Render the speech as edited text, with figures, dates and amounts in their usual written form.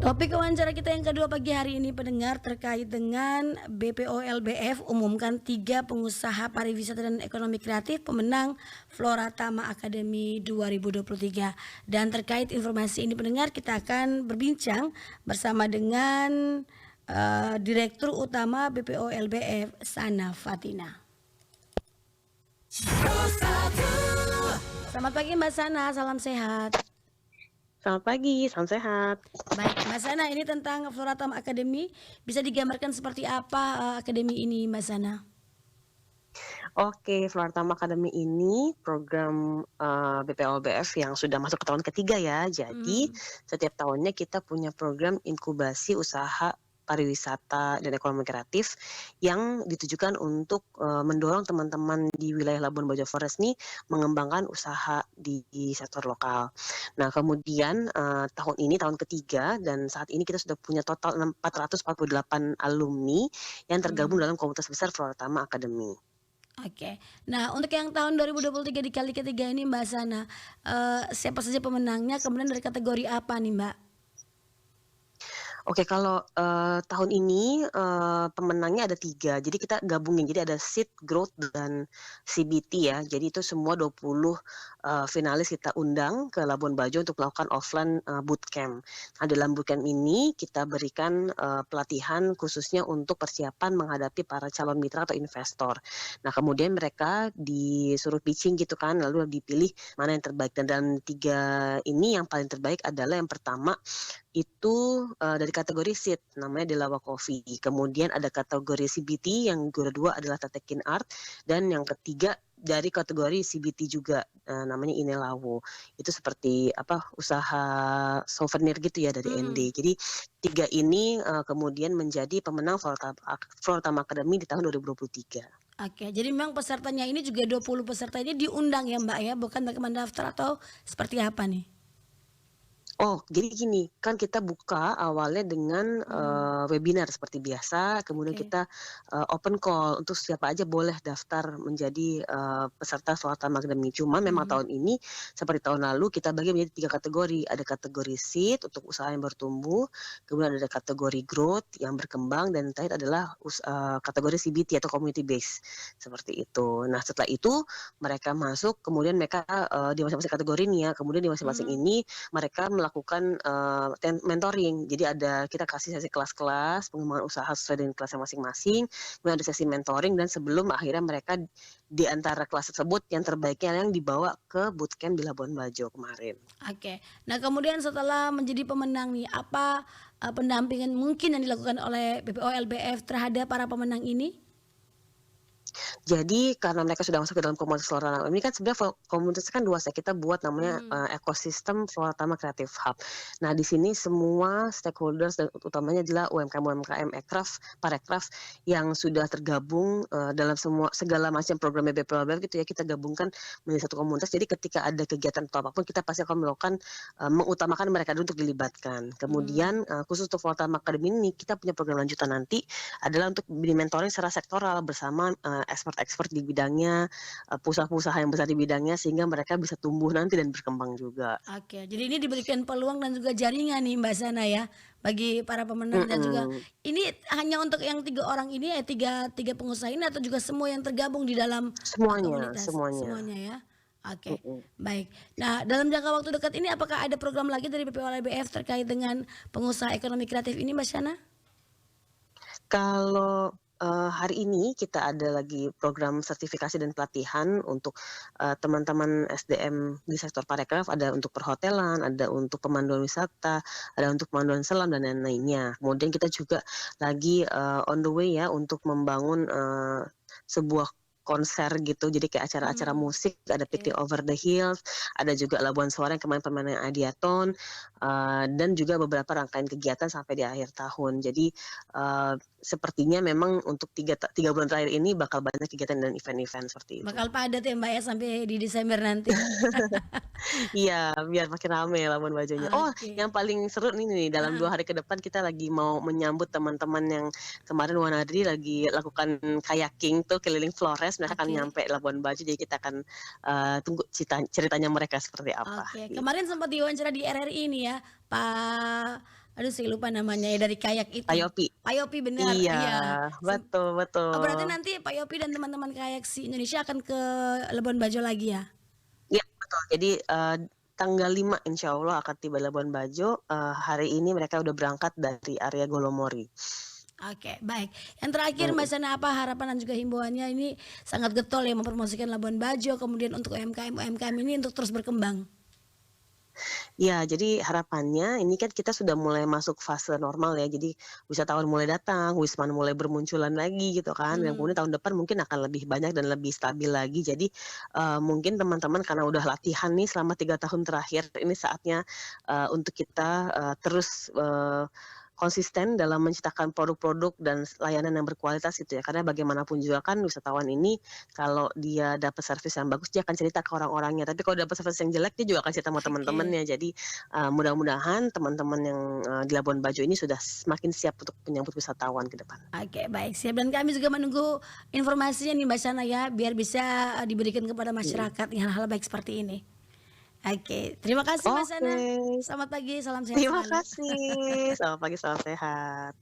Topik wawancara kita yang kedua pagi hari ini pendengar terkait dengan BPO LBF umumkan 3 pengusaha pariwisata dan ekonomi kreatif pemenang Flora Tama Academy 2023. Dan terkait informasi ini pendengar kita akan berbincang bersama dengan Direktur Utama BPO LBF Sana Fatina. Selamat pagi Mbak Sana, salam sehat. Selamat pagi, salam sehat. Baik, Mbak Sana, ini tentang Flora Tama Academy. Bisa digambarkan seperti apa akademi ini, Mbak Sana? Oke, Flora Tama Academy ini program BPLBF yang sudah masuk ke tahun ketiga ya. Jadi setiap tahunnya kita punya program inkubasi usaha pariwisata dan ekonomi kreatif yang ditujukan untuk mendorong teman-teman di wilayah Labuan Bajo Forest nih mengembangkan usaha di sektor lokal. Nah, kemudian tahun ini tahun ketiga dan saat ini kita sudah punya total 448 alumni yang tergabung dalam komunitas besar Flora Tama Academy. Oke. Nah, untuk yang tahun 2023 di kali ketiga ini Mbak Sana, siapa saja pemenangnya, kemudian dari kategori apa nih Mbak? Oke, kalau tahun ini pemenangnya ada 3. Jadi kita gabungin, jadi ada Seed, Growth, dan CBT ya. Jadi itu semua 20 finalis kita undang ke Labuan Bajo untuk melakukan offline bootcamp. Nah, dalam bootcamp ini kita berikan pelatihan khususnya untuk persiapan menghadapi para calon mitra atau investor. Nah, kemudian mereka disuruh pitching gitu kan, lalu dipilih mana yang terbaik. Dan dalam 3 ini yang paling terbaik adalah yang pertama itu dari kategori seed namanya Delawa Coffee. Kemudian ada kategori CBT yang kedua adalah Tatekin Art dan yang ketiga dari kategori CBT juga namanya Inelawo. Itu seperti usaha souvenir gitu ya dari ND. Jadi 3 ini kemudian menjadi pemenang Flora Tama Academy di tahun 2023. Oke, jadi memang pesertanya ini juga 20 peserta ini diundang ya Mbak ya, bukan mereka mendaftar atau seperti apa nih? Oh, jadi gini, kan kita buka awalnya dengan webinar seperti biasa, kemudian kita open call untuk siapa aja boleh daftar menjadi peserta Flora Tama Academy. Cuma memang tahun ini seperti tahun lalu kita bagi menjadi 3 kategori. Ada kategori seed untuk usaha yang bertumbuh, kemudian ada kategori growth yang berkembang, dan terakhir adalah kategori CBT atau community base seperti itu. Nah, setelah itu mereka masuk, kemudian mereka di masing-masing kategori nih ya, kemudian di masing-masing ini mereka melakukan mentoring. Jadi kita kasih sesi kelas-kelas pengembangan usaha sesuai dengan kelasnya masing-masing, kemudian ada sesi mentoring, dan sebelum akhirnya mereka di antara kelas tersebut yang terbaiknya yang dibawa ke bootcamp di Labuan Bajo kemarin. Oke. Nah, kemudian setelah menjadi pemenang nih, apa pendampingan mungkin yang dilakukan oleh BPO LBF terhadap para pemenang ini? Jadi karena mereka sudah masuk ke dalam komunitas Flora Tama ini kan sebenarnya komunitas kan luas ya, kita buat namanya ekosistem Flora Tama Creative Hub. Nah, di sini semua stakeholders dan utamanya adalah UMKM Parekraf yang sudah tergabung dalam segala macam program BPLBF gitu ya, kita gabungkan menjadi satu komunitas. Jadi ketika ada kegiatan atau apapun kita pasti akan melakukan mengutamakan mereka dulu untuk dilibatkan. Kemudian khusus untuk Flora Tama Academy ini kita punya program lanjutan nanti adalah untuk mentoring secara sektoral bersama expert di bidangnya, pengusaha-pengusaha yang besar di bidangnya, sehingga mereka bisa tumbuh nanti dan berkembang juga. Oke, jadi ini diberikan peluang dan juga jaringan nih Mbak Sana ya bagi para pemenang dan juga ini hanya untuk yang 3 orang ini tiga pengusaha ini atau juga semua yang tergabung di dalam komunitas semuanya ya. Oke, baik. Nah, dalam jangka waktu dekat ini apakah ada program lagi dari BPO LBF terkait dengan pengusaha ekonomi kreatif ini Mbak Sana? Kalau hari ini kita ada lagi program sertifikasi dan pelatihan untuk teman-teman SDM di sektor parekraf, ada untuk perhotelan, ada untuk pemanduan wisata, ada untuk pemanduan selam dan lain-lainnya. Kemudian kita juga lagi on the way ya untuk membangun sebuah konser gitu, jadi kayak acara-acara musik, ada Picnic Over the Hills, ada juga Labuan Suara yang kemarin permainan Adiaton, dan juga beberapa rangkaian kegiatan sampai di akhir tahun. Jadi sepertinya memang untuk 3 bulan terakhir ini bakal banyak kegiatan dan event-event seperti itu. Bakal padat ya Mbak ya sampai di Desember nanti. Iya, biar makin rame Labuan Bajonya. Oh, yang paling seru nih dalam 2 hari ke depan kita lagi mau menyambut teman-teman yang kemarin Wanadri lagi lakukan kayaking tuh keliling Flores, mereka akan nyampe Labuan Bajo, jadi kita akan tunggu ceritanya mereka seperti apa. Oke, kemarin sempat diwawancara di RRI ini ya, Pak Aduh saya lupa namanya ya, dari kayak Pak itu. Yopi. Pak Yopi benar, Iya, iya. betul Oh berarti betul. nanti Pak Yopi dan teman-teman kayak si Indonesia akan ke Labuan Bajo lagi ya? Iya betul, jadi, tanggal 5 insyaallah akan tiba Labuan Bajo, hari ini mereka udah berangkat dari area Golomori. Oke, baik. Yang terakhir Mbak Mhm. Sana, apa harapan dan juga himbauannya ini sangat getol ya mempromosikan Labuan Bajo, kemudian untuk UMKM-UMKM ini untuk terus berkembang? Ya, jadi harapannya ini kan kita sudah mulai masuk fase normal ya, jadi wisatawan mulai datang, wisman mulai bermunculan lagi gitu kan, yang Mhm. kemudian tahun depan mungkin akan lebih banyak dan lebih stabil lagi. Jadi, mungkin teman-teman karena udah latihan nih selama 3 tahun terakhir, ini saatnya, untuk kita, terus, konsisten dalam menciptakan produk-produk dan layanan yang berkualitas gitu ya. Karena bagaimanapun juga kan wisatawan ini kalau dia dapat servis yang bagus, dia akan cerita ke orang-orangnya, tapi kalau dapat servis yang jelek, dia juga akan cerita sama Oke. teman-temannya. Jadi, mudah-mudahan teman-teman yang, di Labuan Bajo ini sudah semakin siap untuk menyambut wisatawan ke depan. Oke, baik siap dan kami juga menunggu informasinya nih Mbak Sana ya, biar bisa, diberikan kepada Mhm. masyarakat yang hal-hal baik seperti ini. Oke, terima kasih Mbak Oke, Sana. Selamat pagi, salam sehat terima selalu. kasih. Selamat pagi, salam sehat.